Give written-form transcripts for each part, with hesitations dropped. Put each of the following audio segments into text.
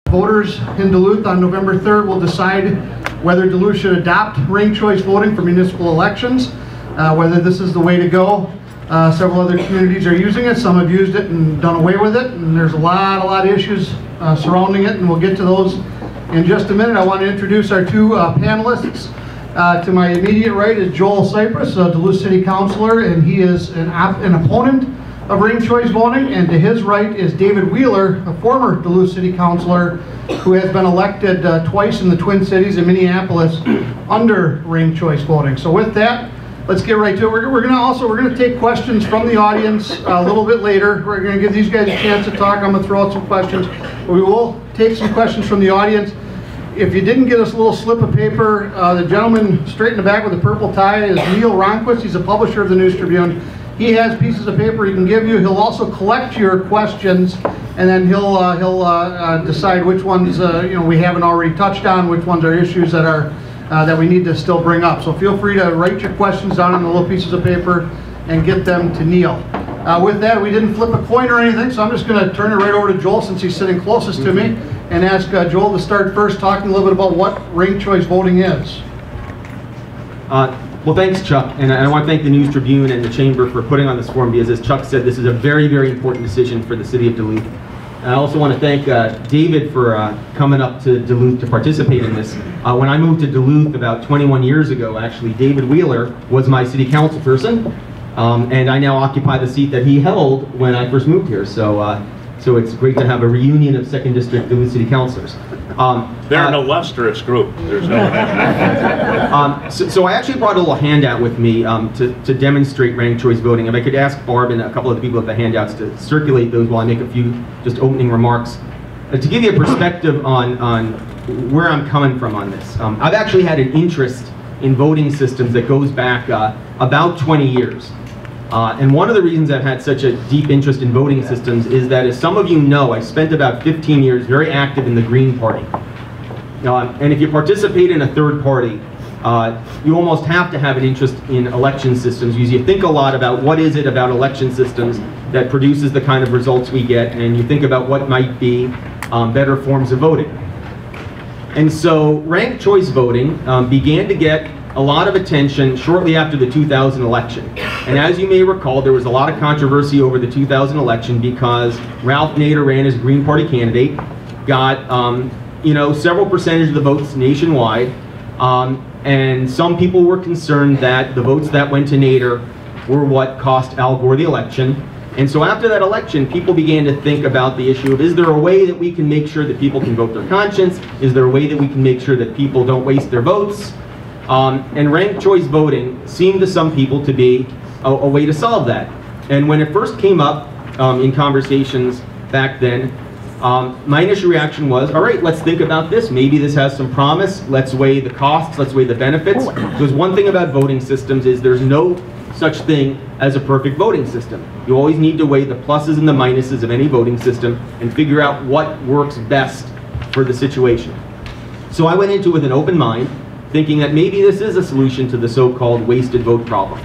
Voters in Duluth on November 3rd will decide whether Duluth should adopt ranked choice voting for municipal elections, whether this is the way to go. Several other communities are using it. Some have used it and done away with it, and there's a lot of issues surrounding it, and we'll get to those in just a minute. I want to introduce our two panelists. To my immediate right is Joel Cypress, a Duluth City Councilor, and he is an opponent of ranked choice voting. And to his right is David Wheeler, a former Duluth City Councilor who has been elected twice in the Twin Cities and Minneapolis under ranked choice voting. So with that, let's get right to it. We're going to take questions from the audience a little bit later. We're going to give these guys a chance to talk. I'm going to throw out some questions. We will take some questions from the audience. If you didn't get us a little slip of paper, the gentleman straight in the back with the purple tie is Neil Ronquist. He's a publisher of the News Tribune. He has pieces of paper he can give you. He'll also collect your questions, and then he'll decide which ones we haven't already touched on, which ones are issues that are that we need to still bring up. So feel free to write your questions down on the little pieces of paper and get them to Neil. With that, we didn't flip a coin or anything, so I'm just going to turn it right over to Joel since he's sitting closest to me, and ask Joel to start first talking a little bit about what ranked choice voting is. Well, thanks, Chuck, and I want to thank the News Tribune and the Chamber for putting on this forum, because as Chuck said, this is a very, very important decision for the city of Duluth. I also want to thank David for coming up to Duluth to participate in this. When I moved to Duluth about 21 years ago, actually, David Wheeler was my city council person, and I now occupy the seat that he held when I first moved here. So it's great to have a reunion of 2nd District Duluth City Councilors. They're an illustrious group. There's no so I actually brought a little handout with me to demonstrate ranked choice voting. If I could ask Barb and a couple of the people at the handouts to circulate those while I make a few just opening remarks. To give you a perspective on where I'm coming from on this. I've actually had an interest in voting systems that goes back about 20 years. And one of the reasons I've had such a deep interest in voting systems is that, as some of you know, I spent about 15 years very active in the Green Party. And if you participate in a third party, you almost have to have an interest in election systems, because you think a lot about what is it about election systems that produces the kind of results we get, and you think about what might be better forms of voting. And so ranked choice voting began to get a lot of attention shortly after the 2000 election. And as you may recall, there was a lot of controversy over the 2000 election because Ralph Nader ran as Green Party candidate, got several percentage of the votes nationwide, and some people were concerned that the votes that went to Nader were what cost Al Gore the election. And so after that election, people began to think about the issue of, is there a way that we can make sure that people can vote their conscience? Is there a way that we can make sure that people don't waste their votes? And ranked choice voting seemed to some people to be a way to solve that. And when it first came up in conversations back then, my initial reaction was, all right, let's think about this. Maybe this has some promise. Let's weigh the costs. Let's weigh the benefits. Because one thing about voting systems is there's no such thing as a perfect voting system. You always need to weigh the pluses and the minuses of any voting system and figure out what works best for the situation. So I went into it with an open mind, thinking that maybe this is a solution to the so-called wasted vote problem.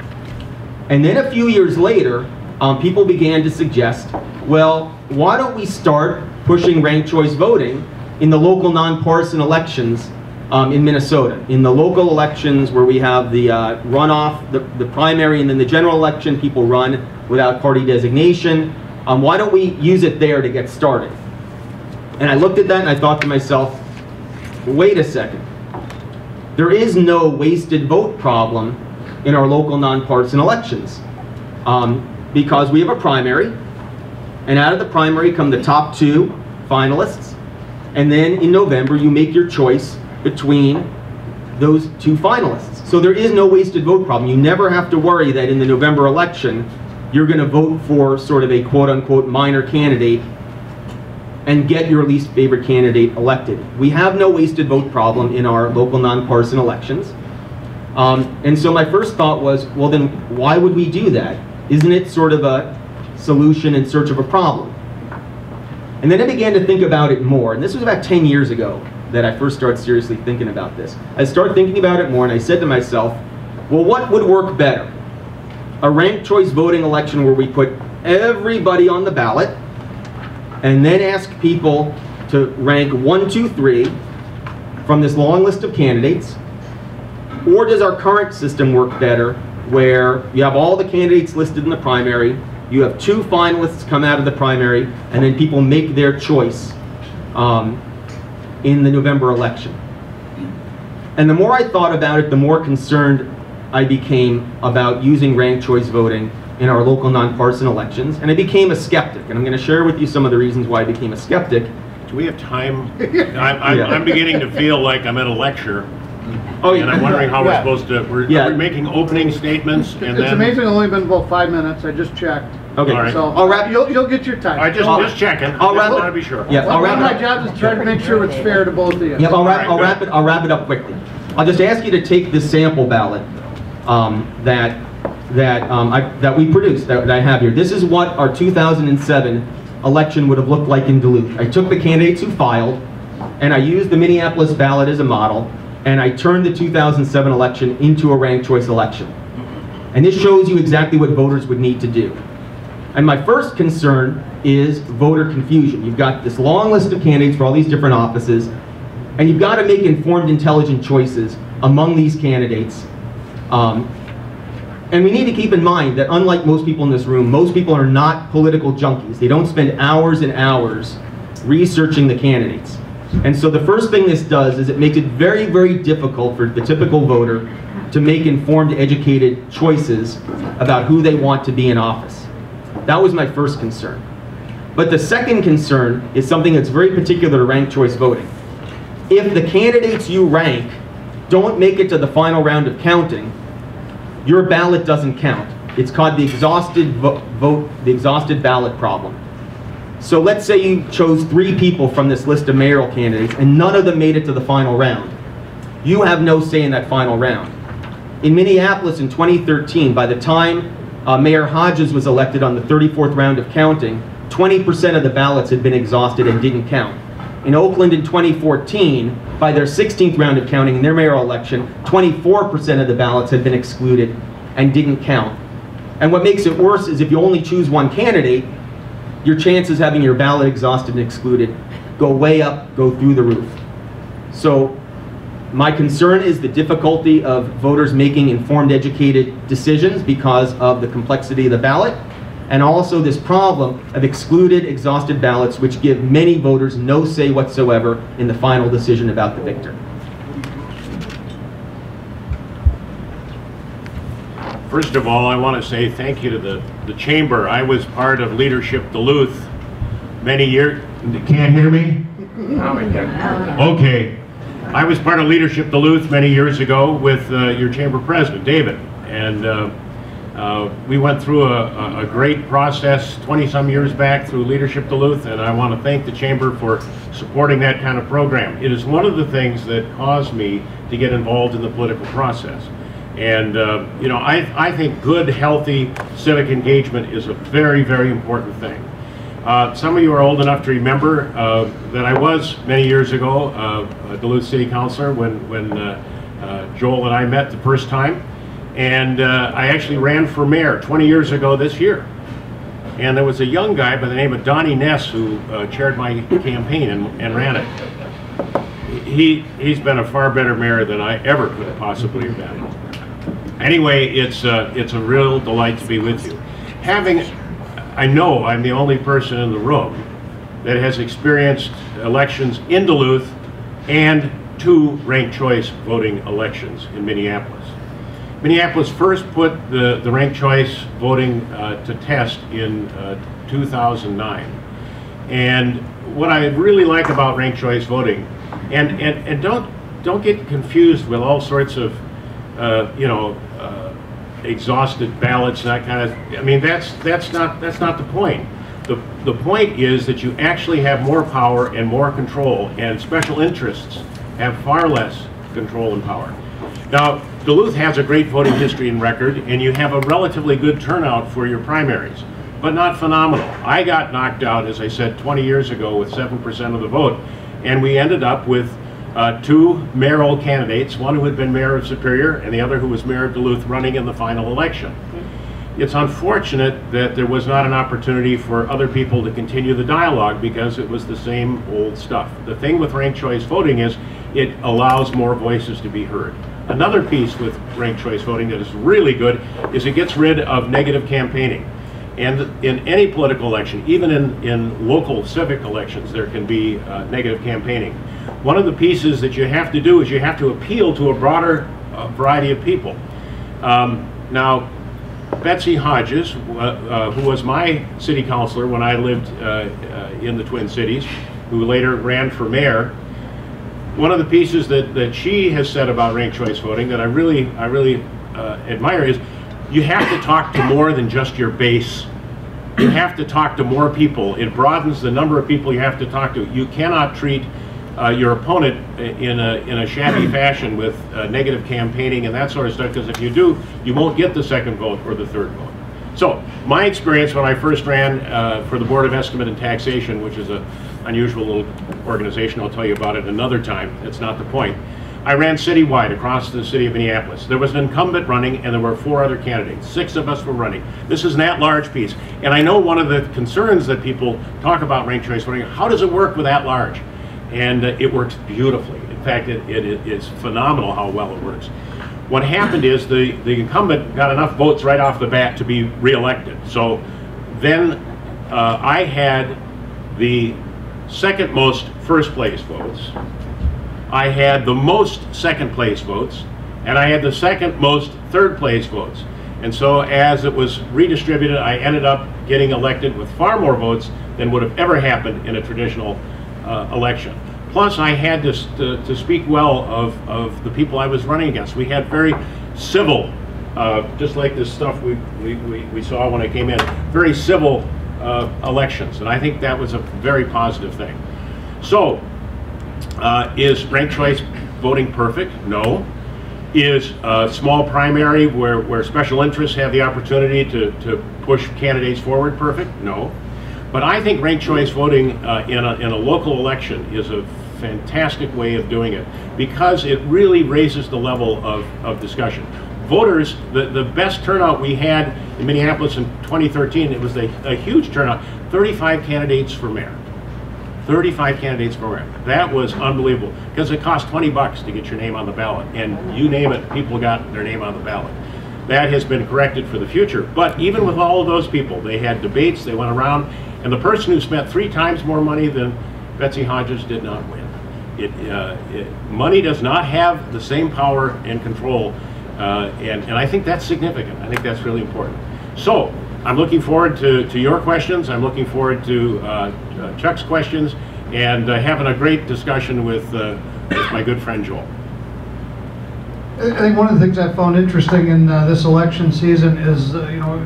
And then a few years later, people began to suggest, well, why don't we start pushing ranked choice voting in the local nonpartisan elections in Minnesota. In the local elections where we have the runoff, the primary, and then the general election, people run without party designation. Why don't we use it there to get started? And I looked at that and I thought to myself, wait a second. There is no wasted vote problem in our local nonpartisan elections because we have a primary, and out of the primary come the top 2 finalists, and then in November you make your choice between those 2 finalists. So there is no wasted vote problem. You never have to worry that in the November election you're going to vote for sort of a quote-unquote minor candidate and get your least favorite candidate elected. We have no wasted vote problem in our local nonpartisan elections. And so my first thought was, well then why would we do that? Isn't it sort of a solution in search of a problem? And then I began to think about it more, and this was about 10 years ago that I first started seriously thinking about this. I started thinking about it more and I said to myself, well, what would work better? A ranked choice voting election where we put everybody on the ballot and then ask people to rank 1, 2, 3 from this long list of candidates? Or does our current system work better, where you have all the candidates listed in the primary, you have 2 finalists come out of the primary, and then people make their choice in the November election? And the more I thought about it, the more concerned I became about using ranked choice voting in our local nonpartisan elections, and I became a skeptic. And I'm going to share with you some of the reasons why I became a skeptic. Do we have time? I'm beginning to feel like I'm at a lecture. Oh, yeah. And I'm wondering how we're supposed to, we're making opening statements and It's then... amazing, it's only been about 5 minutes, I just checked. Okay, All right. So I'll wrap. you'll get your time. just checking. I'll wrap I it- want to be sure. Yeah, I'll One wrap of it my up. jobs is trying to make sure it's fair to both of you. Yep, I'll All right, wrap it up quickly. I'll just ask you to take this sample ballot that we produced, that I have here. This is what our 2007 election would have looked like in Duluth. I took the candidates who filed, and I used the Minneapolis ballot as a model, and I turned the 2007 election into a ranked choice election. And this shows you exactly what voters would need to do. And my first concern is voter confusion. You've got this long list of candidates for all these different offices, and you've got to make informed, intelligent choices among these candidates. And we need to keep in mind that unlike most people in this room, most people are not political junkies. They don't spend hours and hours researching the candidates. And so the first thing this does is it makes it very, very difficult for the typical voter to make informed, educated choices about who they want to be in office. That was my first concern. But the second concern is something that's very particular to ranked choice voting. If the candidates you rank don't make it to the final round of counting, your ballot doesn't count. It's called the exhausted the exhausted ballot problem. So let's say you chose 3 people from this list of mayoral candidates and none of them made it to the final round. You have no say in that final round. In Minneapolis in 2013, by the time Mayor Hodges was elected on the 34th round of counting, 20% of the ballots had been exhausted and didn't count. In Oakland in 2014, by their 16th round of counting in their mayoral election, 24% of the ballots had been excluded and didn't count. And what makes it worse is if you only choose one candidate, your chances of having your ballot exhausted and excluded go way up, go through the roof. So my concern is the difficulty of voters making informed, educated decisions because of the complexity of the ballot, and also this problem of excluded, exhausted ballots, which give many voters no say whatsoever in the final decision about the victor. First of all, I want to say thank you to the Chamber. I was part of Leadership Duluth many years. Can't hear me? Okay. I was part of Leadership Duluth many years ago with your Chamber President, David. And we went through a great process 20-some years back through Leadership Duluth, and I want to thank the Chamber for supporting that kind of program. It is one of the things that caused me to get involved in the political process. And you know, I think good, healthy civic engagement is a very, very important thing. Some of you are old enough to remember that I was, many years ago, a Duluth City Councilor when Joel and I met the first time. And I actually ran for mayor 20 years ago this year. And there was a young guy by the name of Donnie Ness who chaired my campaign and ran it. He's been a far better mayor than I ever could have possibly have been. Anyway, it's a real delight to be with you. I know I'm the only person in the room that has experienced elections in Duluth and 2 ranked choice voting elections in Minneapolis. Minneapolis first put the ranked choice voting to test in 2009. And what I really like about ranked choice voting, and don't get confused with all sorts of you know, exhausted ballots and that kind of. I mean, that's not the point. The point is that you actually have more power and more control, and special interests have far less control and power. Now, Duluth has a great voting history and record, and you have a relatively good turnout for your primaries, but not phenomenal. I got knocked out, as I said, 20 years ago with 7% of the vote, and we ended up with 2 mayoral candidates, one who had been mayor of Superior and the other who was mayor of Duluth, running in the final election. It's unfortunate that there was not an opportunity for other people to continue the dialogue because it was the same old stuff. The thing with ranked choice voting is it allows more voices to be heard. Another piece with ranked choice voting that is really good is it gets rid of negative campaigning. And in any political election, even in local civic elections, there can be negative campaigning. One of the pieces that you have to do is you have to appeal to a broader variety of people. Now, Betsy Hodges, who was my city councilor when I lived in the Twin Cities, who later ran for mayor, one of the pieces that she has said about ranked choice voting that I really admire is you have to talk to more than just your base. You have to talk to more people. It broadens the number of people you have to talk to. You cannot treat your opponent in a shabby fashion with negative campaigning and that sort of stuff, because if you do, you won't get the second vote or the third vote. So my experience when I first ran for the Board of Estimate and Taxation, which is an unusual little organization, I'll tell you about it another time, that's not the point. I ran citywide across the city of Minneapolis. There was an incumbent running and there were 4 other candidates. 6 of us were running. This is an at-large piece. And I know one of the concerns that people talk about ranked choice voting, how does it work with at-large? And it works beautifully. In fact, it is phenomenal how well it works. What happened is the incumbent got enough votes right off the bat to be reelected. So then I had the second most first place votes. I had the most second place votes, and I had the second most third place votes. And so as it was redistributed, I ended up getting elected with far more votes than would have ever happened in a traditional election. Plus, I had to speak well of the people I was running against. We had very civil, just like this stuff we saw when I came in, very civil elections, and I think that was a very positive thing. So, is ranked choice voting perfect? No. Is a small primary where special interests have the opportunity to push candidates forward perfect? No. But I think ranked choice voting in a local election is a fantastic way of doing it because it really raises the level of discussion. Voters, the best turnout we had in Minneapolis in 2013, it was a huge turnout, 35 candidates for mayor. 35 candidates for mayor. That was unbelievable because it cost $20 to get your name on the ballot, and you name it, people got their name on the ballot. That has been corrected for the future, but even with all of those people, they had debates, they went around, and the person who spent 3 times more money than Betsy Hodges did not win. Money does not have the same power and control, and I think that's significant. I think that's really important. So, I'm looking forward to your questions. I'm looking forward to Chuck's questions and having a great discussion with my good friend Joel. I think one of the things I found interesting in this election season is, you know,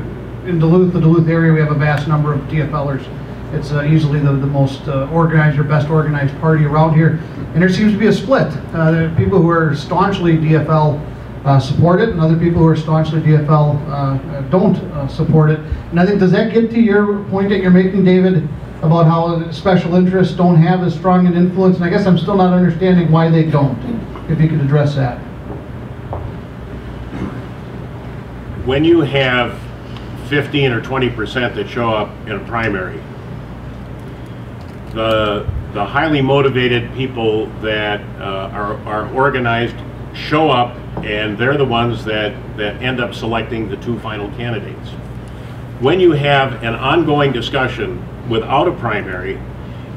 in Duluth, the Duluth area, we have a vast number of DFLers. It's easily the most organized or best organized party around here. And there seems to be a split. There are people who are staunchly DFL support it, and other people who are staunchly DFL don't support it. And I think, does that get to your point that you're making, David, about how special interests don't have as strong an influence? And I guess I'm still not understanding why they don't, if you could address that. When you have 15 or 20% that show up in a primary, the highly motivated people that are organized show up, and they're the ones that end up selecting the 2 final candidates. When you have an ongoing discussion without a primary,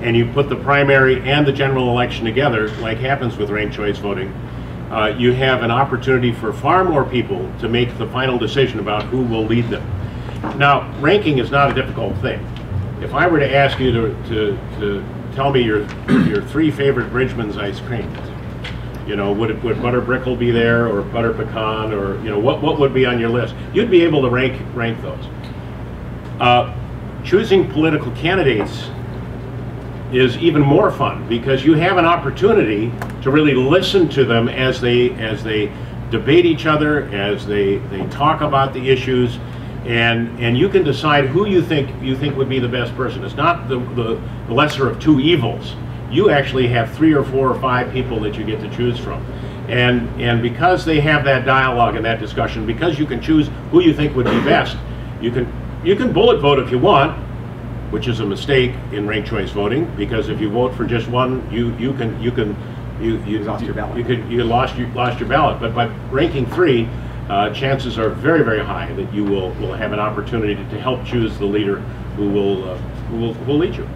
and you put the primary and the general election together, like happens with ranked choice voting, you have an opportunity for far more people to make the final decision about who will lead them. Now, ranking is not a difficult thing. If I were to ask you to tell me your 3 favorite Bridgman's ice cream, you know, would butter brickle be there, or butter pecan, or, you know, what would be on your list? You'd be able to rank those. Choosing political candidates is even more fun because you have an opportunity to really listen to them as they debate each other, as they talk about the issues, and you can decide who you think would be the best person. It's not the lesser of 2 evils. You actually have 3 or 4 or 5 people that you get to choose from. And because they have that dialogue and that discussion, because you can choose who you think would be best, You can bullet vote if you want, which is a mistake in ranked choice voting, because if you vote for just one, you lost your ballot. You lost your ballot. But by ranking 3, chances are very, very high that you will have an opportunity to help choose the leader who will lead you.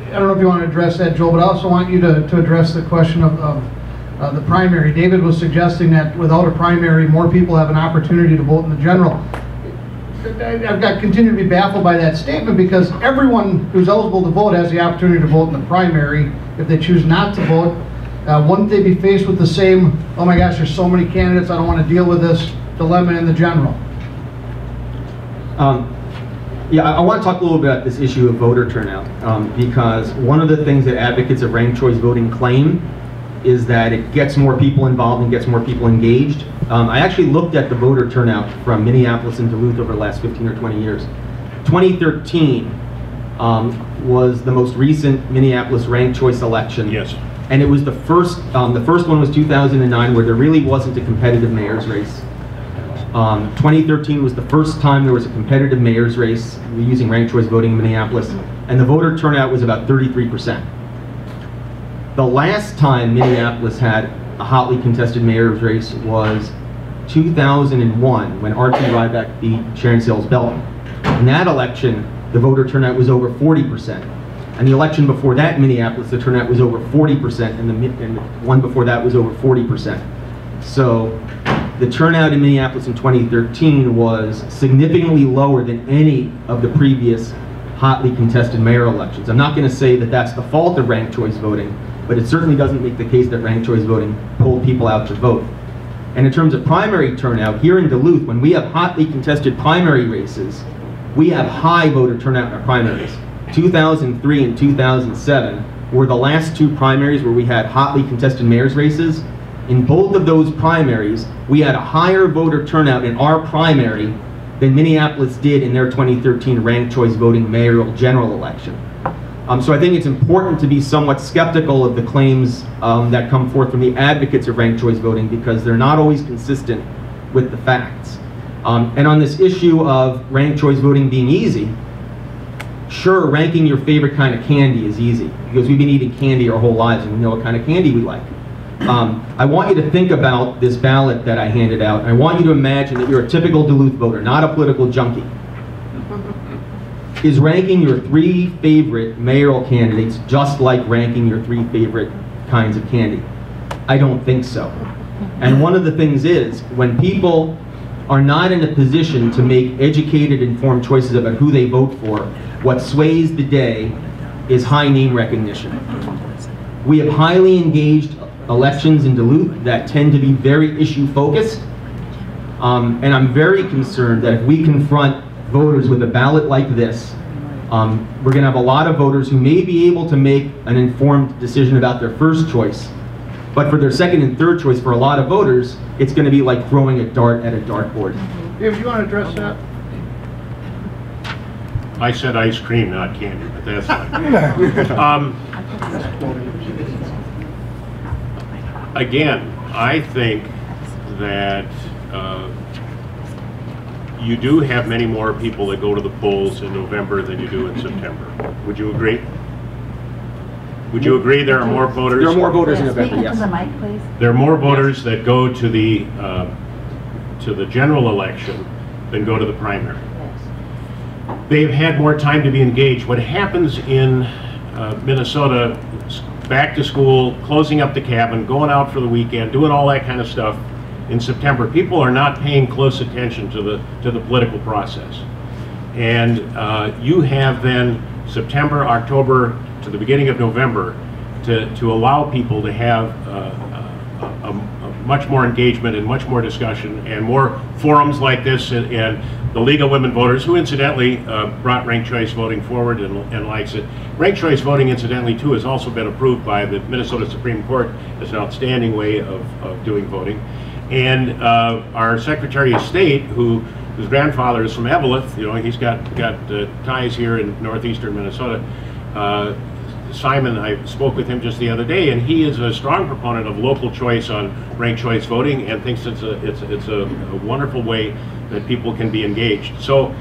I don't know if you want to address that, Joel, but I also want you to address the question of the primary. David was suggesting that without a primary, more people have an opportunity to vote in the general. I've got continue to be baffled by that statement, because everyone who's eligible to vote has the opportunity to vote in the primary. If they choose not to vote, wouldn't they be faced with the same, oh my gosh, there's so many candidates, I don't want to deal with this dilemma in the general? Yeah, I want to talk a little bit about this issue of voter turnout, because one of the things that advocates of ranked choice voting claim is that it gets more people involved and gets more people engaged. I actually looked at the voter turnout from Minneapolis and Duluth over the last 15 or 20 years. 2013 was the most recent Minneapolis ranked choice election. Yes. And it was the first one was 2009, where there really wasn't a competitive mayor's race. 2013 was the first time there was a competitive mayor's race using ranked choice voting in Minneapolis, and the voter turnout was about 33%. The last time Minneapolis had a hotly contested mayor's race was 2001, when R.T. Ryback beat Sharon Sales Belton. In that election, the voter turnout was over 40%. And the election before that in Minneapolis, the turnout was over 40%, and the one before that was over 40%. So the turnout in Minneapolis in 2013 was significantly lower than any of the previous hotly contested mayor elections. I'm not going to say that that's the fault of ranked choice voting, but it certainly doesn't make the case that ranked choice voting pulled people out to vote. And in terms of primary turnout, here in Duluth, when we have hotly contested primary races, we have high voter turnout in our primaries. 2003 and 2007 were the last 2 primaries where we had hotly contested mayor's races. In both of those primaries, we had a higher voter turnout in our primary than Minneapolis did in their 2013 ranked choice voting mayoral general election. So I think it's important to be somewhat skeptical of the claims that come forth from the advocates of ranked choice voting, because they're not always consistent with the facts. And on this issue of ranked choice voting being easy, sure, ranking your favorite kind of candy is easy, because we've been eating candy our whole lives and we know what kind of candy we like. I want you to think about this ballot that I handed out. I want you to imagine that you're a typical Duluth voter, not a political junkie. Is ranking your 3 favorite mayoral candidates just like ranking your 3 favorite kinds of candy? I don't think so. And one of the things is, when people are not in a position to make educated, informed choices about who they vote for, what sways the day is high name recognition. We have highly engaged elections in Duluth that tend to be very issue focused, and I'm very concerned that if we confront voters with a ballot like this, we're going to have a lot of voters who may be able to make an informed decision about their first choice, but for their second and third choice, for a lot of voters, it's going to be like throwing a dart at a dartboard. Dave, do you want to address that? I said ice cream, not candy, but that's fine. Again, I think that you do have many more people that go to the polls in November than you do in September. Would you agree? Would you agree there are more voters? There are more voters in November, yes. Speak into the mic, please. There are more voters that go to the general election than go to the primary. They've had more time to be engaged. What happens in Minnesota, back to school, closing up the cabin, going out for the weekend, doing all that kind of stuff in September, people are not paying close attention to the political process. And you have then September, October, to the beginning of November to allow people to have a much more engagement and much more discussion and more forums like this, and the League of Women Voters, who incidentally brought ranked choice voting forward and likes it. Ranked choice voting, incidentally, too, has also been approved by the Minnesota Supreme Court as an outstanding way of doing voting. And our Secretary of State, whose grandfather is from Evelyn, you know, he's got ties here in northeastern Minnesota. Simon, I spoke with him just the other day, and he is a strong proponent of local choice on ranked choice voting, and thinks it's a wonderful way that people can be engaged. So,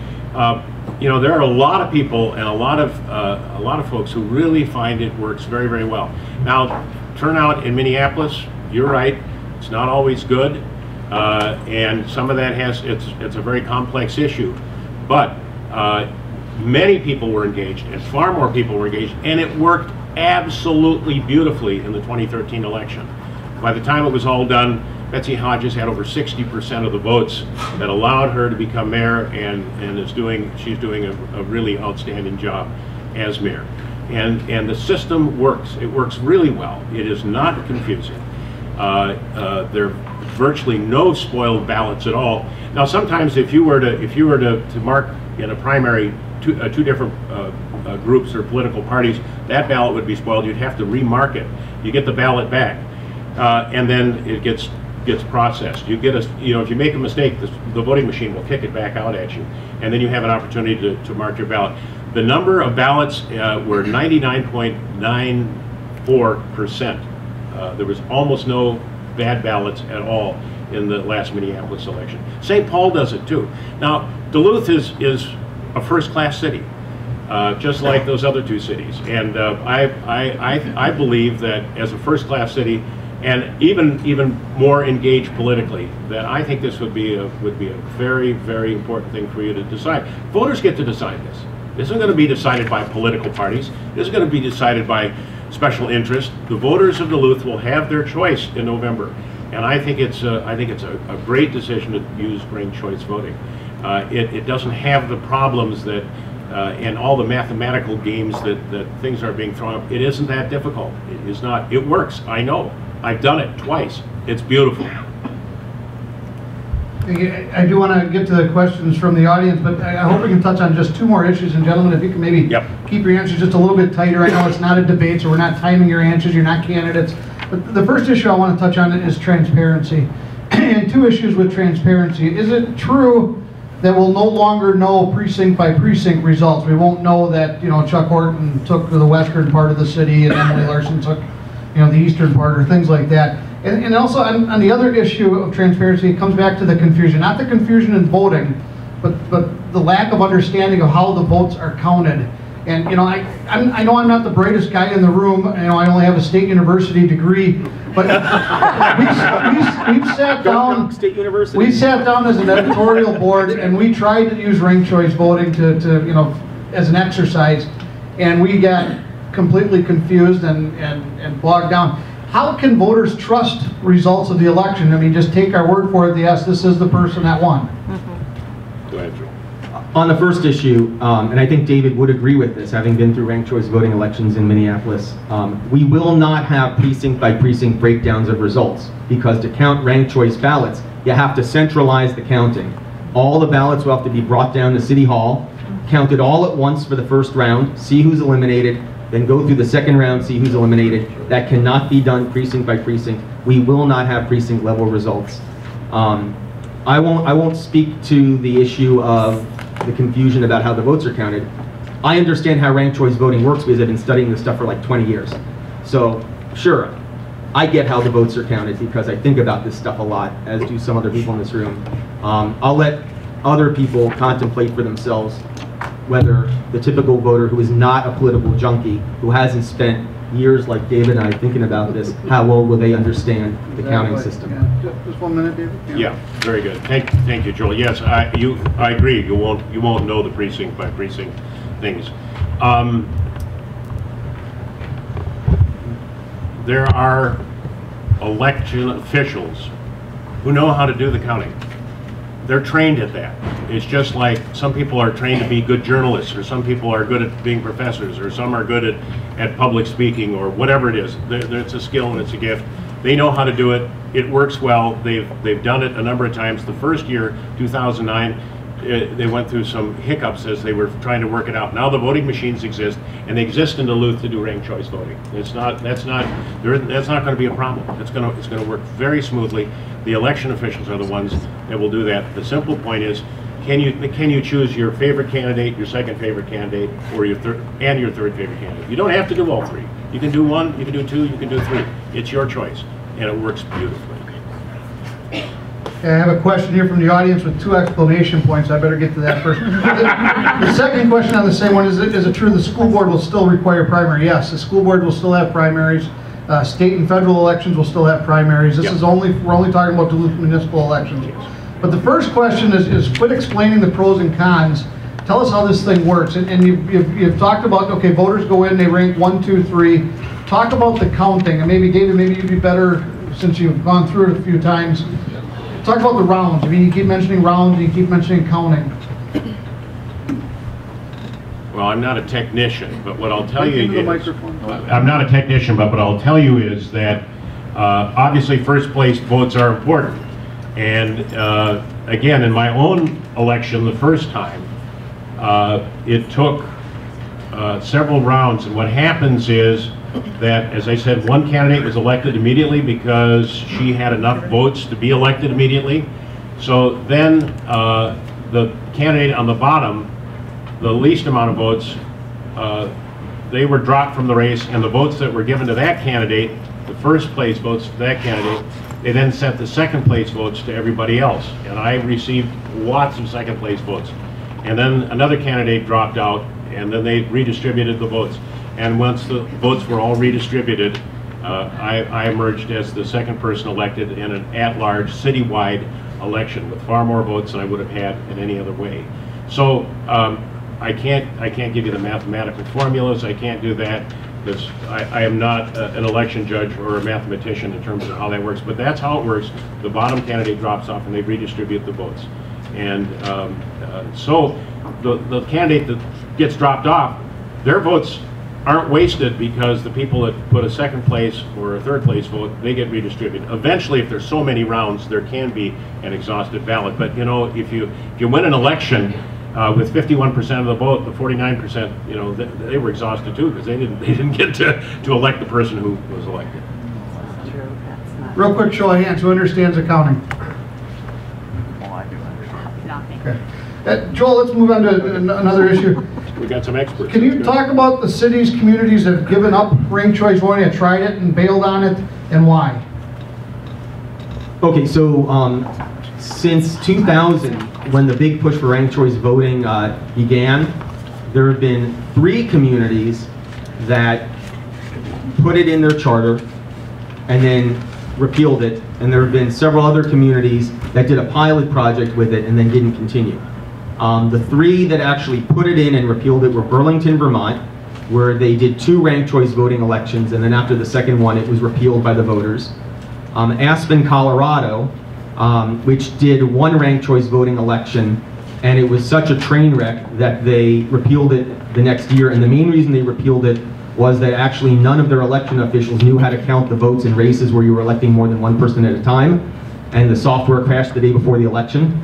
you know, there are a lot of people and a lot of folks who really find it works very, very well. Now, turnout in Minneapolis, you're right, it's not always good, and some of that it's a very complex issue, but many people were engaged, and far more people were engaged, and it worked absolutely beautifully in the 2013 election. By the time it was all done, Betsy Hodges had over 60% of the votes that allowed her to become mayor, and she's doing a really outstanding job as mayor. And the system works. It works really well. It is not confusing. There are virtually no spoiled ballots at all. Now, sometimes if you were to mark in a primary two different groups or political parties, that ballot would be spoiled. You'd have to remark it. You get the ballot back, and then it gets processed. You get if you make a mistake, the voting machine will kick it back out at you, and then you have an opportunity to mark your ballot. The number of ballots were 99.94%. There was almost no bad ballots at all in the last Minneapolis election. St. Paul does it too. Now, Duluth is a first-class city, just like those other two cities, and I believe that as a first-class city, and even more engaged politically, that I think this would be a very, very important thing for you to decide. Voters get to decide this. This isn't going to be decided by political parties. This is going to be decided by special interest. The voters of Duluth will have their choice in November, and I think it's a great decision to use ranked choice voting. It doesn't have the problems that and all the mathematical games that things are being thrown up. It isn't that difficult. It is not. It works. I know. I've done it twice. It's beautiful. I do want to get to the questions from the audience, but I hope we can touch on just two more issues. And gentlemen, if you can maybe keep your answers just a little bit tighter. I know it's not a debate, so we're not timing your answers. You're not candidates. But the first issue I want to touch on is transparency. And two issues with transparency. Is it true that we'll no longer know precinct by precinct results? We won't know that, you know, Chuck Horton took the western part of the city and Emily Larson took, you know, the eastern part, or things like that. And also on the other issue of transparency, it comes back to the confusion. Not the confusion in voting, but the lack of understanding of how the votes are counted. And, you know, I know I'm not the brightest guy in the room. You know, I only have a state university degree, but we've sat down. State University. We sat down as an editorial board, and we tried to use ranked choice voting to you know, as an exercise, and we got completely confused and bogged down. How can voters trust results of the election? I mean, just take our word for it. Yes, this is the person that won. Go ahead, Joe. On the first issue, and I think David would agree with this, having been through ranked choice voting elections in Minneapolis, we will not have precinct by precinct breakdowns of results, because to count ranked choice ballots, you have to centralize the counting. All the ballots will have to be brought down to City Hall, counted all at once for the first round, see who's eliminated, then go through the second round, see who's eliminated. That cannot be done precinct by precinct. We will not have precinct level results. I won't speak to the issue of the confusion about how the votes are counted. I understand how ranked choice voting works because I've been studying this stuff for like 20 years. So sure, I get how the votes are counted because I think about this stuff a lot, as do some other people in this room. I'll let other people contemplate for themselves whether the typical voter who is not a political junkie, who hasn't spent years like David and I thinking about this, how well will they understand the counting system? Yeah. Just 1 minute, David. Yeah, very good. Thank you, Joel. Yes, I agree. You won't know the precinct by precinct things. There are election officials who know how to do the counting. They're trained at that. It's just like some people are trained to be good journalists, or some people are good at being professors, or some are good at public speaking, or whatever it is. It's a skill and it's a gift. They know how to do it. It works well. They've done it a number of times. The first year, 2009, they went through some hiccups as they were trying to work it out. Now the voting machines exist, and they exist in Duluth to do ranked choice voting. That's not going to be a problem. It's going to work very smoothly. The election officials are the ones that will do that. The simple point is, can you choose your favorite candidate, your second favorite candidate, or your third favorite candidate? You don't have to do all three. You can do one, you can do two, you can do three. It's your choice, and it works beautifully. I have a question here from the audience with 2 exclamation points. I better get to that first. The second question on the same one is it true the school board will still require primary? Yes, the school board will still have primaries. State and federal elections will still have primaries. This is we're only talking about Duluth municipal elections. But the first question is quit explaining the pros and cons. Tell us how this thing works. And you've talked about, okay, voters go in, they rank 1, 2, 3. Talk about the counting, and maybe David, maybe you'd be better since you've gone through it a few times. Talk about the rounds. I mean, you keep mentioning rounds, you keep mentioning counting. Well, I'm not a technician, but what I'll tell you is, I'm not a technician, but what I'll tell you is that obviously first place votes are important. And again, in my own election the first time, it took several rounds, and what happens is that, as I said, one candidate was elected immediately because she had enough votes to be elected immediately. So then the candidate on the bottom, the least amount of votes, they were dropped from the race, and the votes that were given to that candidate, the first place votes for that candidate, they then sent the second place votes to everybody else. And I received lots of second place votes. And then another candidate dropped out, and then they redistributed the votes. And once the votes were all redistributed, I emerged as the second person elected in an at-large citywide election with far more votes than I would have had in any other way. So I can't give you the mathematical formulas. I can't do that because I am not an election judge or a mathematician in terms of how that works. But that's how it works. The bottom candidate drops off, and they redistribute the votes. And so the candidate that gets dropped off, their votes aren't wasted because the people that put a second place or a third place vote, they get redistributed. Eventually, if there's so many rounds, there can be an exhausted ballot. But you know, if you win an election with 51% of the vote, the 49%, you know, they were exhausted too because they didn't get to elect the person who was elected. That's true. That's not. Real quick show of hands, who understands accounting? Well, I do understand. Nothing. Okay. Joel, let's move on to another issue. We got some experts. Can you talk about the cities, communities that have given up ranked choice voting, have tried it and bailed on it, and why? Okay, so since 2000, when the big push for ranked choice voting began, there have been 3 communities that put it in their charter and then repealed it, and there have been several other communities that did a pilot project with it and then didn't continue. The 3 that actually put it in and repealed it were Burlington, Vermont, where they did 2 ranked choice voting elections, and then after the second one, it was repealed by the voters. Aspen, Colorado, which did 1 ranked choice voting election, and it was such a train wreck that they repealed it the next year. And the main reason they repealed it was that actually none of their election officials knew how to count the votes in races where you were electing more than 1 person at a time, and the software crashed the day before the election.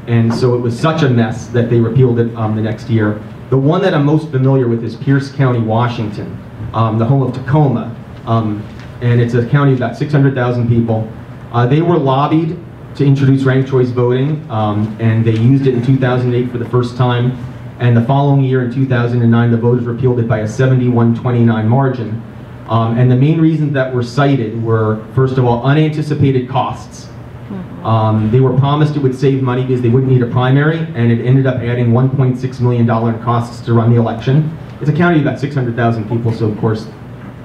And so it was such a mess that they repealed it the next year. The one that I'm most familiar with is Pierce County, Washington, the home of Tacoma. And it's a county of about 600,000 people. They were lobbied to introduce ranked choice voting, and they used it in 2008 for the first time. And the following year, in 2009, the voters repealed it by a 71-29 margin. And the main reasons that were cited were, first of all, unanticipated costs. They were promised it would save money because they wouldn't need a primary, and it ended up adding $1.6 million in costs to run the election. It's a county of about 600,000 people, so of course,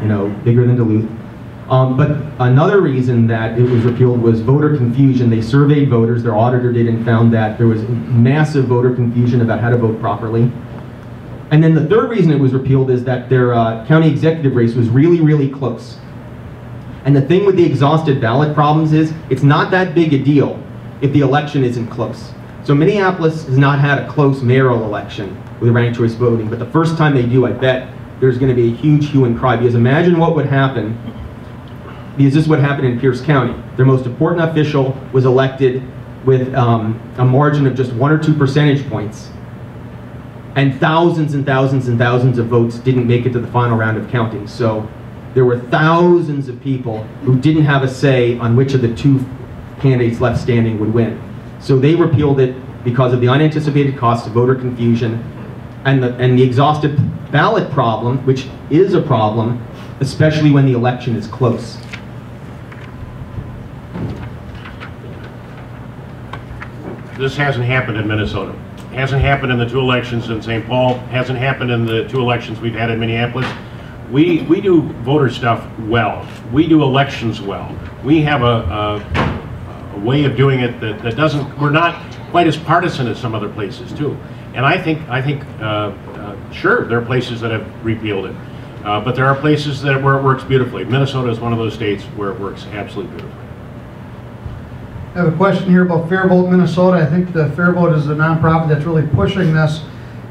you know, bigger than Duluth. But another reason that it was repealed was voter confusion. They surveyed voters, their auditor did, and found that there was massive voter confusion about how to vote properly. And then the third reason it was repealed is that their county executive race was really, really close. And the thing with the exhausted ballot problems is, it's not that big a deal if the election isn't close. So Minneapolis has not had a close mayoral election with ranked choice voting, but the first time they do, I bet there's going to be a huge hue and cry, because imagine what would happen, because this is what happened in Pierce County. Their most important official was elected with a margin of just 1 or 2 percentage points, and thousands and thousands and thousands of votes didn't make it to the final round of counting. So there were thousands of people who didn't have a say on which of the 2 candidates left standing would win. So they repealed it because of the unanticipated costs of voter confusion and the exhausted ballot problem, which is a problem, especially when the election is close. this hasn't happened in Minnesota. It hasn't happened in the 2 elections in St. Paul. Hasn't happened in the 2 elections we've had in Minneapolis. We do voter stuff well. We do elections well. We have a way of doing it that doesn't. We're not quite as partisan as some other places too. And I think sure, there are places that have repealed it, but there are places where it works beautifully. Minnesota is one of those states where it works absolutely beautifully. I have a question here about Fair Vote Minnesota. I think the Fair Vote is a nonprofit that's really pushing this,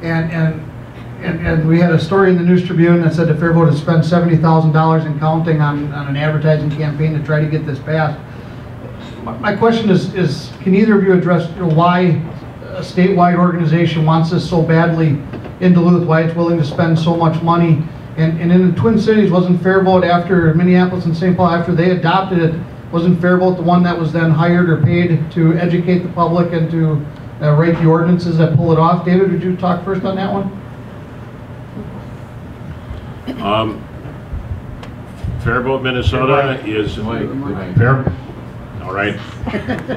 and we had a story in the News Tribune that said the Fair Vote has spent $70,000 and counting on an advertising campaign to try to get this passed. My question is can either of you address why a statewide organization wants this so badly in Duluth, why it's willing to spend so much money? And in the Twin Cities, wasn't Fair Vote, after Minneapolis and St. Paul, after they adopted it, wasn't Fair Vote the one that was then hired or paid to educate the public and to write the ordinances that pull it off? David, would you talk first on that one? Fair Vote Minnesota is fair. All right.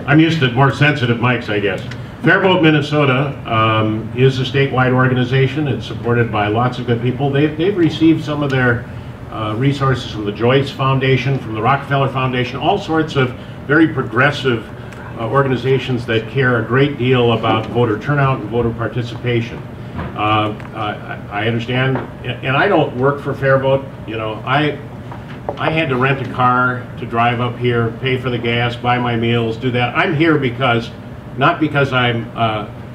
I'm used to more sensitive mics, I guess. Fair Vote Minnesota is a statewide organization. It's supported by lots of good people. They've received some of their resources from the Joyce Foundation, from the Rockefeller Foundation, all sorts of very progressive organizations that care a great deal about voter turnout and voter participation. I understand, and I don't work for Fair Vote. You know, I had to rent a car to drive up here, pay for the gas, buy my meals, do that. I'm here because, not because I'm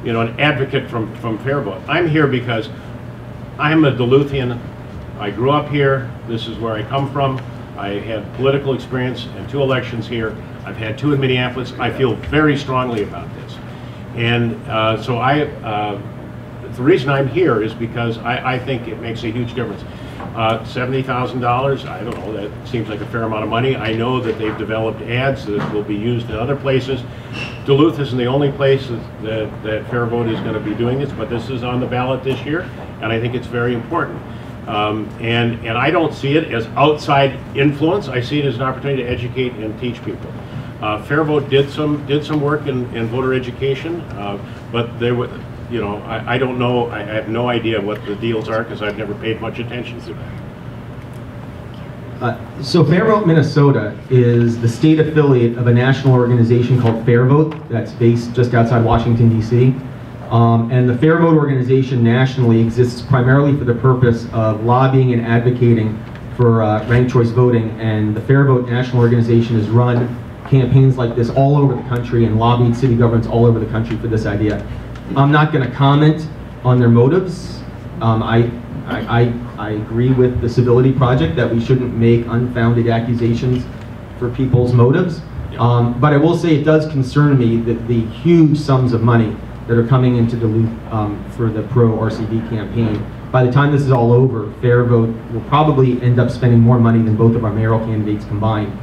you know, an advocate from Fair Vote. I'm here because I'm a Duluthian. I grew up here. This is where I come from. I had political experience and 2 elections here. I've had 2 in Minneapolis. I feel very strongly about this. And so the reason I'm here is because I think it makes a huge difference. $70,000, I don't know, that seems like a fair amount of money. I know that they've developed ads that will be used in other places. Duluth isn't the only place that Fair Vote is going to be doing this, but this is on the ballot this year, and I think it's very important. And I don't see it as outside influence. I see it as an opportunity to educate and teach people. Fair Vote did some work in voter education, but there were, you know, I don't know. I have no idea what the deals are because I've never paid much attention to that. So Fair Vote Minnesota is the state affiliate of a national organization called Fair Vote that's based just outside Washington, D.C. And the Fair Vote organization nationally exists primarily for the purpose of lobbying and advocating for ranked choice voting. And the Fair Vote national organization has run campaigns like this all over the country and lobbied city governments all over the country for this idea. I'm not going to comment on their motives. I agree with the Civility Project that we shouldn't make unfounded accusations for people's motives. But I will say it does concern me that the huge sums of money that are coming into Duluth for the pro-RCV campaign. By the time this is all over, Fair Vote will probably end up spending more money than both of our mayoral candidates combined.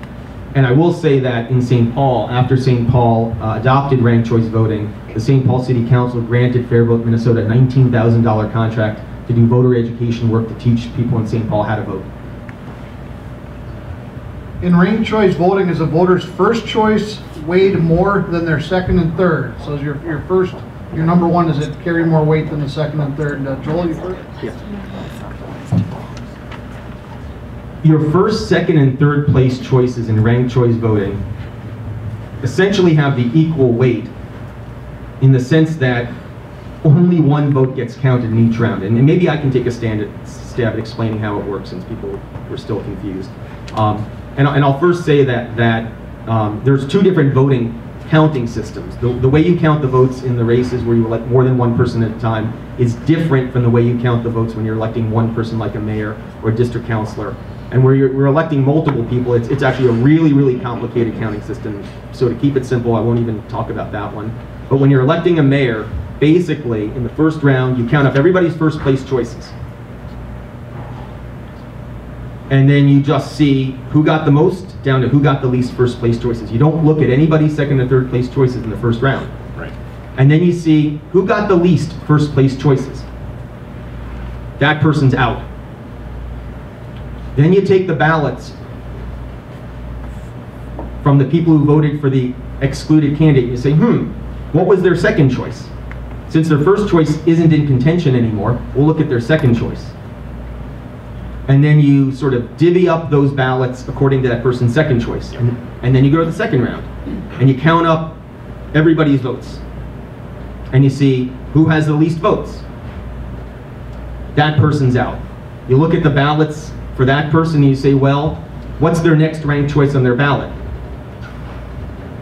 And I will say that in St. Paul, after St. Paul adopted ranked choice voting, the St. Paul City Council granted Fair Vote Minnesota a $19,000 contract to do voter education work to teach people in St. Paul how to vote. In ranked choice voting, is a voter's first choice weighed more than their second and third? So is your number one, does it carry more weight than the second and third? Joel, you first? Yes. Your first, second, and third place choices in ranked choice voting essentially have the equal weight in the sense that only one vote gets counted in each round. And maybe I can take a stab at explaining how it works since people were still confused. And I'll first say that there's 2 different voting counting systems. The way you count the votes in the races where you elect more than one person at a time is different from the way you count the votes when you're electing one person like a mayor or a district councilor. And where we're electing multiple people, it's actually a really, really complicated counting system. So to keep it simple, I won't even talk about that one. But when you're electing a mayor, basically in the first round, you count up everybody's first place choices. And then you just see who got the most down to who got the least first place choices. You don't look at anybody's second and third place choices in the first round. Right. And then you see who got the least first place choices. That person's out. Then you take the ballots from the people who voted for the excluded candidate. You say, what was their second choice? Since their first choice isn't in contention anymore, we'll look at their second choice. And then you sort of divvy up those ballots according to that person's second choice. And then you go to the second round. And you count up everybody's votes. And you see who has the least votes. That person's out. You look at the ballots for that person and you say, well, what's their next ranked choice on their ballot?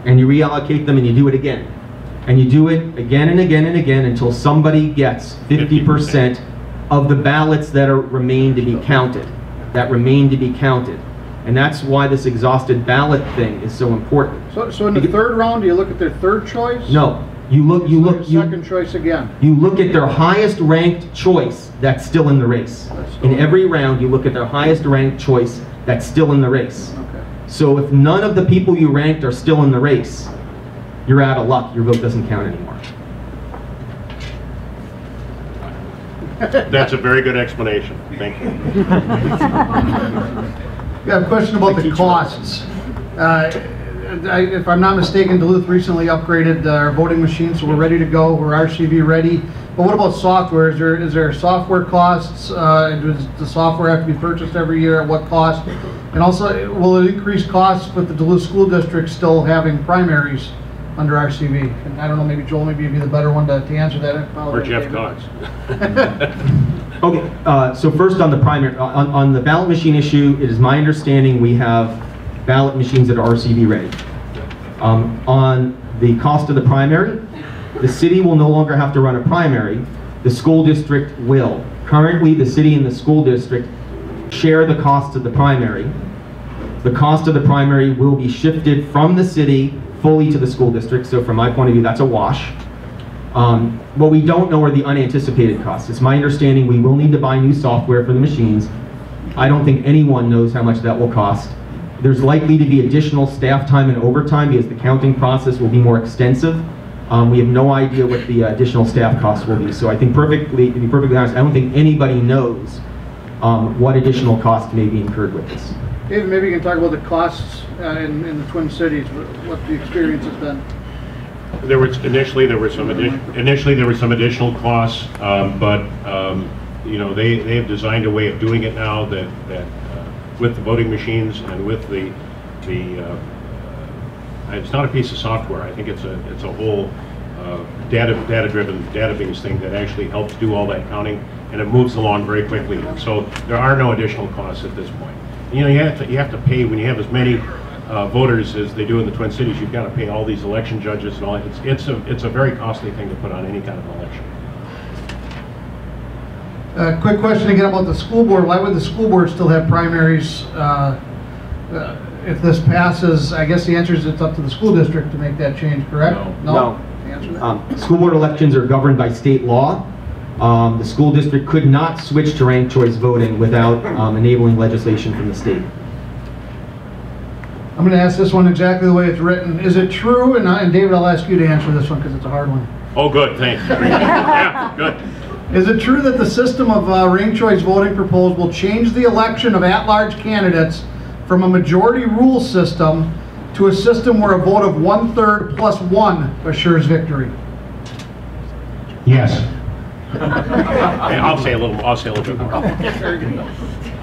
And you reallocate them and you do it again. And you do it again and again and again until somebody gets 50% of the ballots that remain to be counted. That remain to be counted. And that's why this exhausted ballot thing is so important. So in the third round, do you look at their third choice? No. Second choice again. You look at their highest ranked choice that's still in the race. In every round, you look at their highest ranked choice that's still in the race. Okay. So if none of the people you ranked are still in the race, you're out of luck. Your vote doesn't count anymore. That's a very good explanation. Thank you. Got a question about the costs. If I'm not mistaken, Duluth recently upgraded our voting machines, so we're ready to go. We're RCV ready. But what about software? Is there software costs? Does the software have to be purchased every year? At what cost? And also, will it increase costs with the Duluth School District still having primaries under RCV? And I don't know, maybe Joel, maybe you'd be the better one to answer that. Or Jeff Cox. Okay, so first on the primary, on the ballot machine issue, it is my understanding we have ballot machines that are RCV ready. On the cost of the primary, the city will no longer have to run a primary. The school district will. Currently, the city and the school district share the cost of the primary. The cost of the primary will be shifted from the city fully to the school district, so from my point of view, that's a wash. What we don't know are the unanticipated costs. It's my understanding we will need to buy new software for the machines. I don't think anyone knows how much that will cost. There's likely to be additional staff time and overtime because the counting process will be more extensive. We have no idea what the additional staff costs will be. So I think to be perfectly honest, I don't think anybody knows what additional costs may be incurred with this. David, maybe you can talk about the costs in the Twin Cities, what the experience has been. Initially there were some additional costs, but you know, they have designed a way of doing it now that with the voting machines and with the it's not a piece of software. I think it's a whole data-driven database thing that actually helps do all that counting, and it moves along very quickly. So there are no additional costs at this point. You know, you have to pay when you have as many voters as they do in the Twin Cities. You've got to pay all these election judges and all. It's a very costly thing to put on any kind of election. Quick question again about the school board. Why would the school board still have primaries if this passes? I guess the answer is it's up to the school district to make that change, correct? No. Answer that? School board elections are governed by state law. The school district could not switch to ranked choice voting without enabling legislation from the state. I'm going to ask this one exactly the way it's written. Is it true, and David, I'll ask you to answer this one because it's a hard one. Oh, good, thanks. Yeah, good. Is it true that the system of ranked choice voting proposed will change the election of at-large candidates from a majority rule system to a system where a vote of 1/3 plus 1 assures victory? Yes. I'll say a little bit more.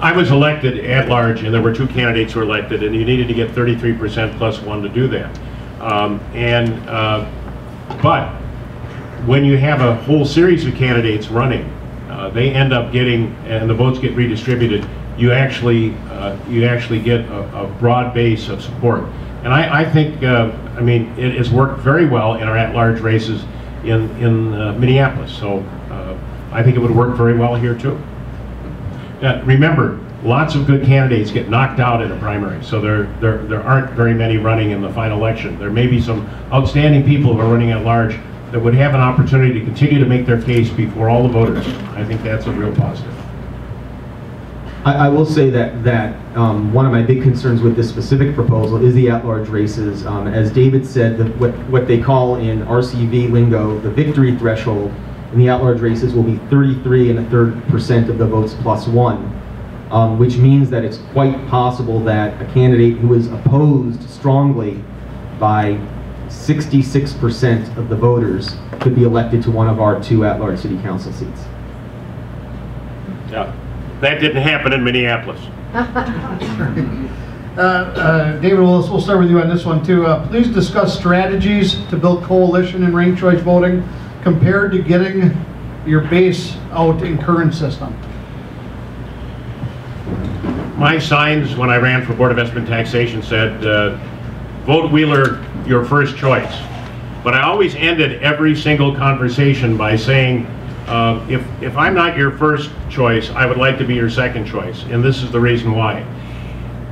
I was elected at large, and there were 2 candidates who were elected, and you needed to get 33% plus 1 to do that. But when you have a whole series of candidates running, they end up getting, and the votes get redistributed. You actually get a broad base of support, and I think I mean it has worked very well in our at-large races in Minneapolis. So I think it would work very well here too. Remember, lots of good candidates get knocked out in a primary, so there aren't very many running in the final election. There may be some outstanding people who are running at large that would have an opportunity to continue to make their case before all the voters. I think that's a real positive. I will say that one of my big concerns with this specific proposal is the at-large races. As David said, what they call in RCV lingo, the victory threshold in the at-large races will be 33 1/3% of the votes plus 1, which means that it's quite possible that a candidate who is opposed strongly by 66% of the voters could be elected to one of our 2 at-large city council seats. Yeah, that didn't happen in Minneapolis. David, we'll start with you on this one too. Please discuss strategies to build coalition in ranked choice voting compared to getting your base out in current system. My signs when I ran for Board of Investment Taxation said, vote Wheeler your first choice. But I always ended every single conversation by saying, if I'm not your first choice, I would like to be your second choice, and this is the reason why.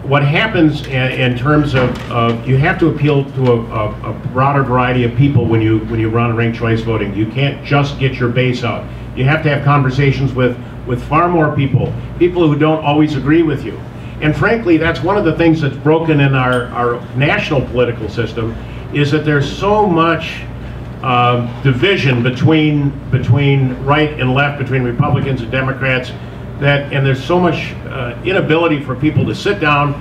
What happens in terms of you have to appeal to a broader variety of people when you run ranked choice voting. You can't just get your base out. You have to have conversations with far more people who don't always agree with you. And frankly, that's one of the things that's broken in our national political system, is that there's so much division between right and left, between Republicans and Democrats, and there's so much inability for people to sit down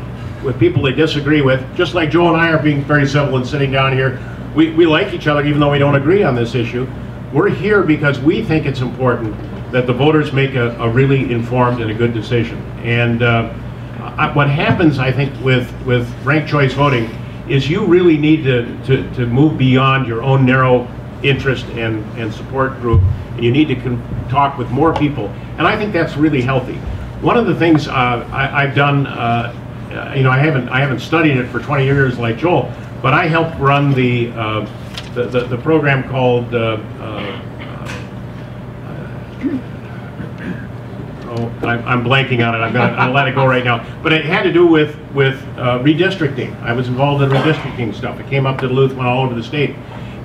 with people they disagree with, just like Joe and I are being very civil and sitting down here. We like each other even though we don't agree on this issue. We're here because we think it's important that the voters make a really informed and a good decision. And what happens, I think, with ranked choice voting is you really need to move beyond your own narrow interest and support group, and you need to talk with more people. And I think that's really healthy. One of the things I've done, I haven't studied it for 20 years like Joel, but I helped run the program called I'm blanking on it. I'll let it go right now. But it had to do with redistricting. I was involved in redistricting stuff. It came up to Duluth, went all over the state.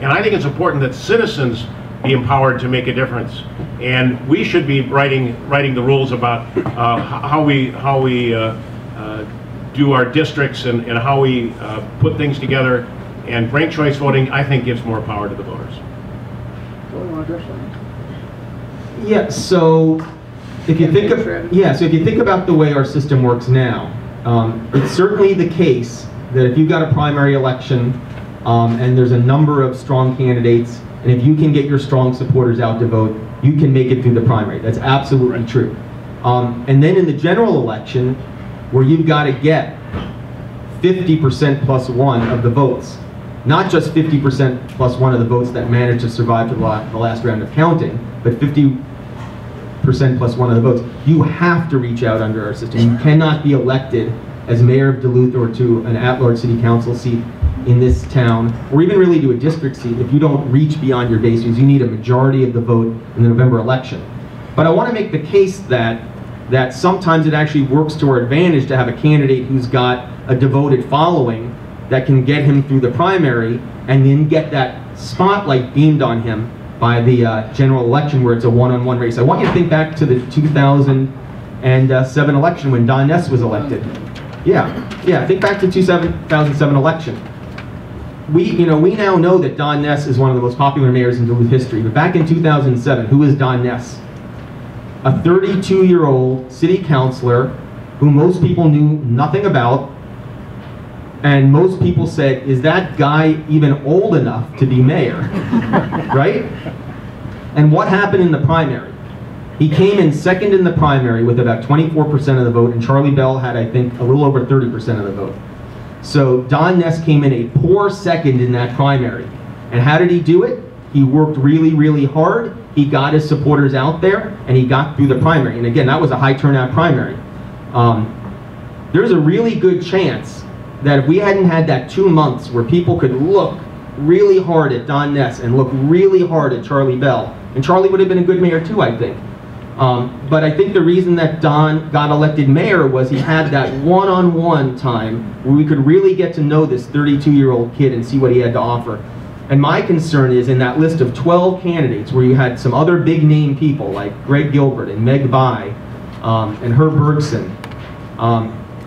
And I think it's important that citizens be empowered to make a difference. And we should be writing the rules about how we do our districts and how we put things together. And ranked choice voting, I think, gives more power to the voters. Yeah. So if you think about the way our system works now, it's certainly the case that if you've got a primary election and there's a number of strong candidates, and if you can get your strong supporters out to vote, you can make it through the primary. That's absolutely true. And then in the general election, where you've got to get 50% plus 1 of the votes, not just 50% plus 1 of the votes that managed to survive to the last round of counting, but 50% plus 1 of the votes, you have to reach out under our system. You cannot be elected as mayor of Duluth or to an at-large city council seat in this town, or even really to a district seat, if you don't reach beyond your base, because you need a majority of the vote in the November election. But I want to make the case that sometimes it actually works to our advantage to have a candidate who's got a devoted following that can get him through the primary and then get that spotlight beamed on him by the general election, where it's a one-on-one race. I want you to think back to the 2007 election when Don Ness was elected. Yeah, think back to the 2007 election. We now know that Don Ness is one of the most popular mayors in Duluth history, but back in 2007, who was Don Ness? A 32-year-old city councilor who most people knew nothing about, and most people said, is that guy even old enough to be mayor? Right? And what happened in the primary? He came in second in the primary with about 24% of the vote, and Charlie Bell had, I think, a little over 30% of the vote. So Don Ness came in a poor second in that primary. And how did he do it? He worked really, really hard. He got his supporters out there, and he got through the primary. And again, that was a high turnout primary. There's a really good chance that if we hadn't had that 2 months where people could look really hard at Don Ness and look really hard at Charlie Bell, and Charlie would have been a good mayor too, I think. But I think the reason that Don got elected mayor was he had that one-on-one time where we could really get to know this 32-year-old kid and see what he had to offer. And my concern is in that list of 12 candidates where you had some other big name people like Greg Gilbert and Meg Bai and Herb Bergson.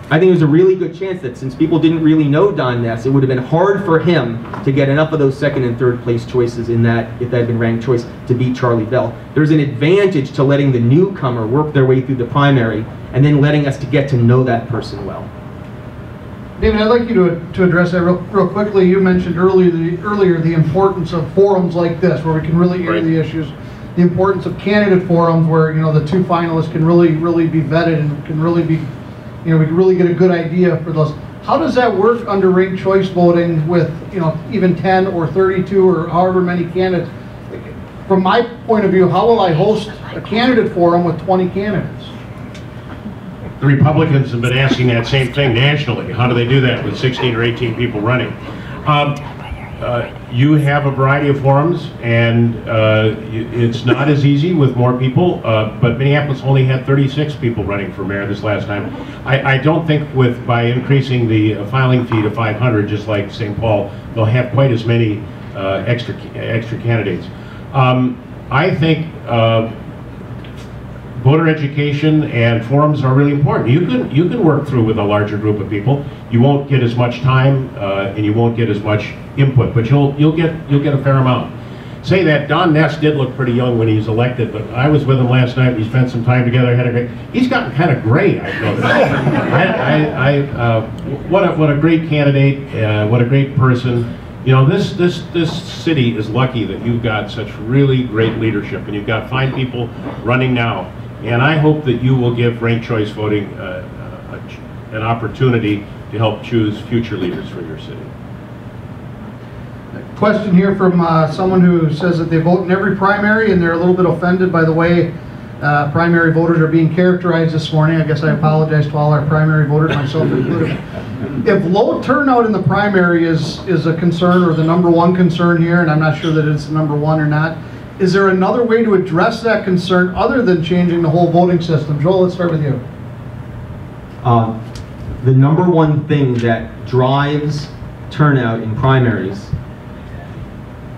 I think there's a really good chance that since people didn't really know Don Ness, it would have been hard for him to get enough of those second and third place choices in that, if that had been ranked choice, to beat Charlie Bell. There's an advantage to letting the newcomer work their way through the primary and then letting us to get to know that person well. David, I'd like you to address that real quickly. You mentioned earlier the importance of forums like this, where we can really hear the issues. The importance of candidate forums, where the two finalists can really be vetted and can really be, we can really get a good idea for those. How does that work under ranked choice voting with even 10 or 32 or however many candidates? From my point of view, how will I host a candidate forum with 20 candidates? The Republicans have been asking that same thing nationally. How do they do that with 16 or 18 people running? You have a variety of forums, and it's not as easy with more people, but Minneapolis only had 36 people running for mayor this last time. I don't think by increasing the filing fee to 500, just like St. Paul, they'll have quite as many extra candidates. I think voter education and forums are really important. You can work through with a larger group of people. You won't get as much time and you won't get as much input, but you'll get a fair amount. Say that Don Ness did look pretty young when he was elected, but I was with him last night. We spent some time together. He's gotten kind of gray. I noticed. What a great candidate. What a great person. This city is lucky that you've got such really great leadership, and you've got fine people running now. And I hope that you will give ranked choice voting an opportunity to help choose future leaders for your city. Question here from someone who says that they vote in every primary and they're a little bit offended by the way primary voters are being characterized this morning. I guess I apologize to all our primary voters, myself included. If low turnout in the primary is a concern, or the #1 concern here, and I'm not sure that it's the #1 or not, is there another way to address that concern other than changing the whole voting system? Joel, let's start with you. The #1 thing that drives turnout in primaries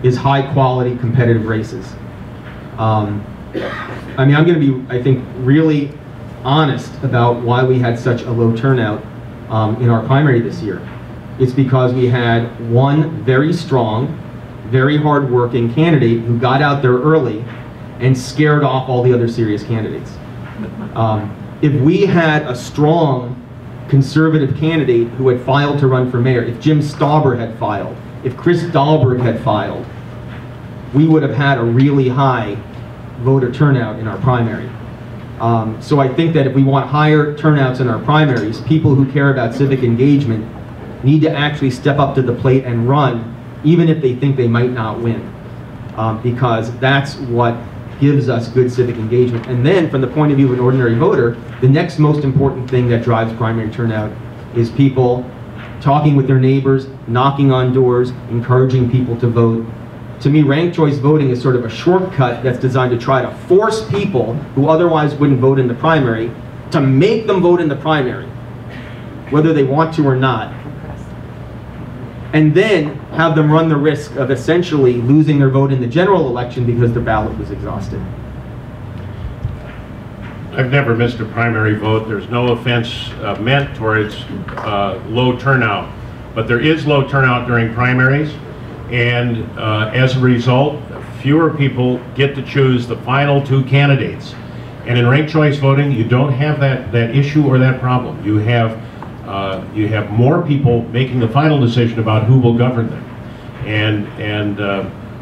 is high quality competitive races. I'm going to be, I think, really honest about why we had such a low turnout in our primary this year. It's because we had one very strong, very hard-working candidate who got out there early and scared off all the other serious candidates. If we had a strong conservative candidate who had filed to run for mayor, if Jim Stauber had filed, if Chris Dahlberg had filed, we would have had a really high voter turnout in our primary. So I think that if we want higher turnouts in our primaries, people who care about civic engagement need to actually step up to the plate and run, even if they think they might not win, because that's what gives us good civic engagement. And then from the point of view of an ordinary voter, the next most important thing that drives primary turnout is people talking with their neighbors, knocking on doors, encouraging people to vote. To me, ranked choice voting is sort of a shortcut that's designed to try to force people who otherwise wouldn't vote in the primary to make them vote in the primary, whether they want to or not, and then have them run the risk of essentially losing their vote in the general election because their ballot was exhausted. I've never missed a primary vote. There's no offense meant towards low turnout, but there is low turnout during primaries, and as a result, fewer people get to choose the final two candidates. And in ranked choice voting, you don't have that issue or that problem. You have more people making the final decision about who will govern them. And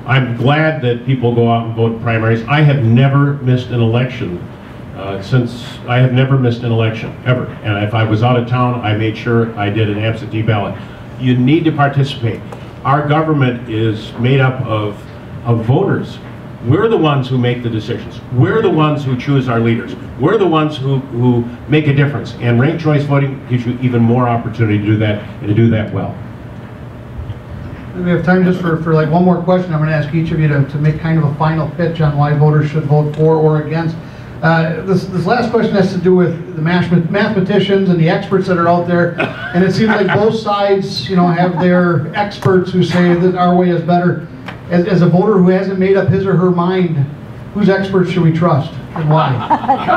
I'm glad that people go out and vote in primaries. I have never missed an election I have never missed an election, ever. And if I was out of town, I made sure I did an absentee ballot. You need to participate. Our government is made up of voters. We're the ones who make the decisions. We're the ones who choose our leaders. We're the ones who make a difference. And ranked choice voting gives you even more opportunity to do that, and to do that well. We have time just for like one more question. I'm going to ask each of you to make kind of a final pitch on why voters should vote for or against. This last question has to do with the mathematicians and the experts that are out there, and it seems like both sides, have their experts who say that our way is better. As a voter who hasn't made up his or her mind, whose experts should we trust and why?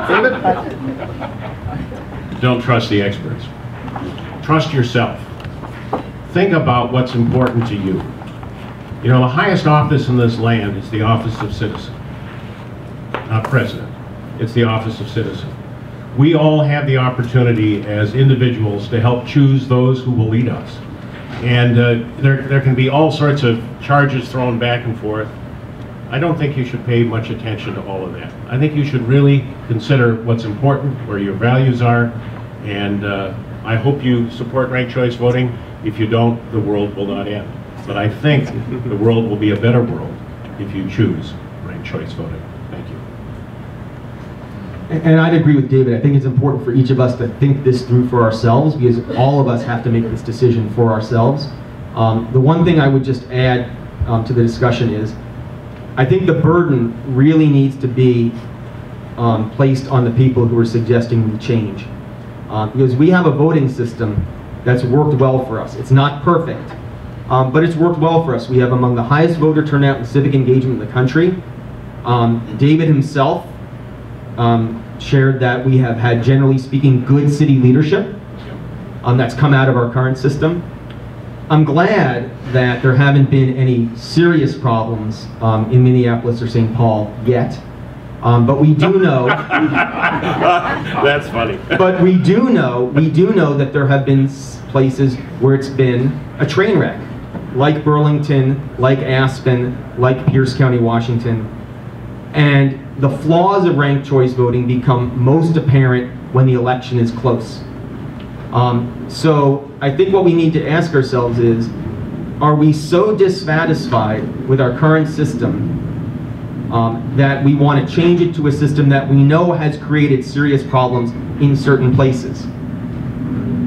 David? Don't trust the experts. Trust yourself. Think about what's important to you. The highest office in this land is the office of citizen, not president. It's the office of citizen. we all have the opportunity as individuals to help choose those who will lead us. And there can be all sorts of charges thrown back and forth. I don't think you should pay much attention to all of that. I think you should really consider what's important, where your values are, and I hope you support ranked choice voting. If you don't, the world will not end. But I think the world will be a better world if you choose ranked choice voting. Thank you. And I'd agree with David. I think it's important for each of us to think this through for ourselves, because all of us have to make this decision for ourselves. The one thing I would just add to the discussion is, I think the burden really needs to be placed on the people who are suggesting we change. Because we have a voting system that's worked well for us. It's not perfect, but it's worked well for us. We have among the highest voter turnout and civic engagement in the country. David himself shared that we have had, generally speaking, good city leadership that's come out of our current system. I'm glad that there haven't been any serious problems in Minneapolis or St. Paul yet. But we do know. That's funny. But we do know that there have been places where it's been a train wreck, like Burlington, like Aspen, like Pierce County, Washington. And the flaws of ranked choice voting become most apparent when the election is close. So I think what we need to ask ourselves is, are we so dissatisfied with our current system that we want to change it to a system that we know has created serious problems in certain places?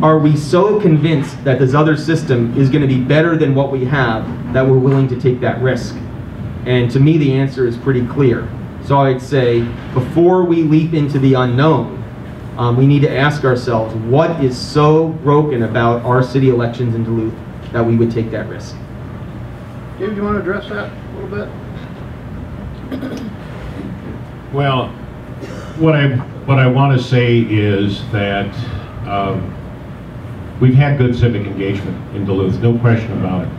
Are we so convinced that this other system is going to be better than what we have that we're willing to take that risk? And to me, the answer is pretty clear. So I'd say, before we leap into the unknown, we need to ask ourselves, what is so broken about our city elections in Duluth that we would take that risk? Dave, do you want to address that a little bit? Well, what I want to say is that we've had good civic engagement in Duluth, no question about it.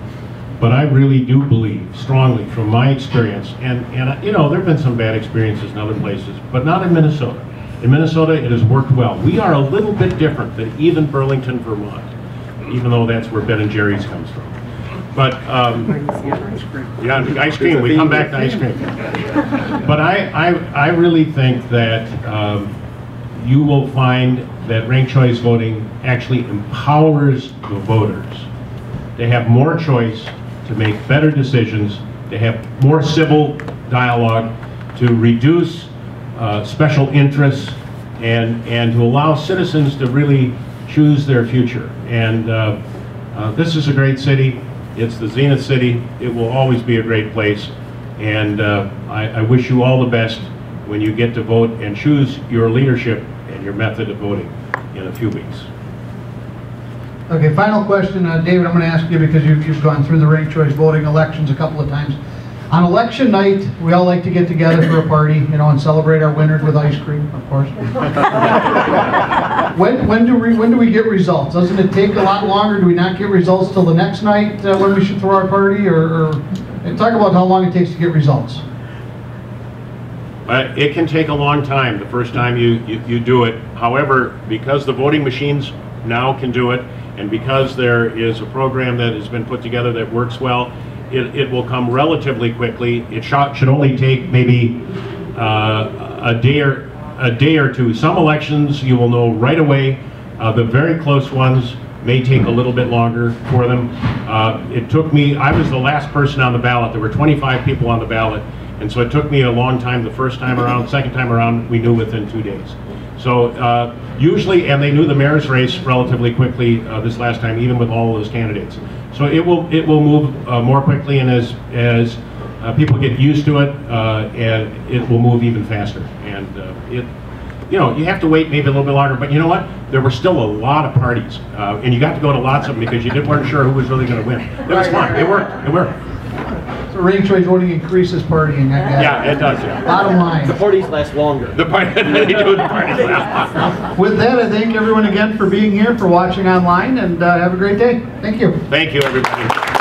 But I really do believe strongly, from my experience, and you know, there have been some bad experiences in other places, but not in Minnesota. In Minnesota, it has worked well. We are a little bit different than even Burlington, Vermont, even though that's where Ben and Jerry's comes from. But yeah, ice cream. We come back to ice cream. But I really think that you will find that ranked choice voting actually empowers the voters to have more choice, to make better decisions, to have more civil dialogue, to reduce special interests, and to allow citizens to really choose their future. And this is a great city. It's the Zenith City. It will always be a great place. And I wish you all the best when you get to vote and choose your leadership and your method of voting in a few weeks. Okay, final question, David, I'm going to ask you, because you've gone through the ranked choice voting elections a couple of times. On election night, we all like to get together for a party, you know, and celebrate our winners with ice cream, of course. When do we get results? Doesn't it take a lot longer? Do we not get results till the next night when we should throw our party? Or talk about how long it takes to get results. It can take a long time the first time you do it. However, because the voting machines now can do it, and because there is a program that has been put together that works well, it will come relatively quickly. It should only take maybe a day or two. Some elections you will know right away. The very close ones may take a little bit longer for them. It took me, I was the last person on the ballot. There were 25 people on the ballot, and so it took me a long time the first time around. Second time around, we knew within 2 days. So usually, and they knew the mayor's race relatively quickly this last time, even with all of those candidates. So it will move more quickly, and as people get used to it, and it will move even faster. And you know, you have to wait maybe a little bit longer, but you know what? There were still a lot of parties, and you got to go to lots of them because you weren't sure who was really going to win. It was fun. It worked. It worked. So ranked choice voting increases partying, I guess. Yeah, it does. Yeah. Bottom line. The parties last longer. The parties last longer. With that, I thank everyone again for being here, for watching online, and have a great day. Thank you. Thank you, everybody.